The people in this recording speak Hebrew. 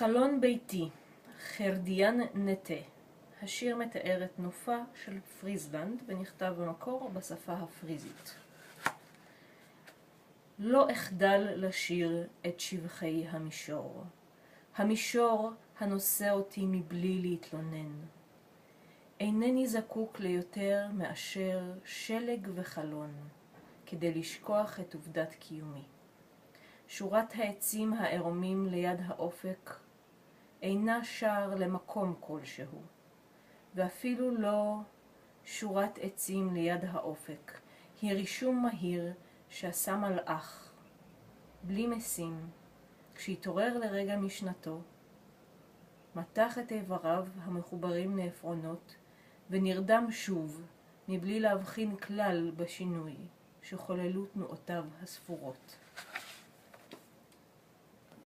חלון ביתי, חרדיאן נטה. השיר מתאר את נופה של פריזלנד ונכתב במקור בשפה הפריזית. לא אחדל לשיר את שבחי המישור, המישור הנושא אותי מבלי להתלונן. אינני זקוק ליותר מאשר שלג וחלון, כדי לשכוח את עובדת קיומי. שורת העצים העירומים ליד האופק אינה שר למקום כלשהו, ואפילו לא שורת עצים ליד האופק, היא רישום מהיר שעשה מלאך, בלי משים, כשהתעורר לרגע משנתו, מתח את איבריו המחוברים לעפרונות, ונרדם שוב, מבלי להבחין כלל בשינוי שחוללו תנועותיו הספורות.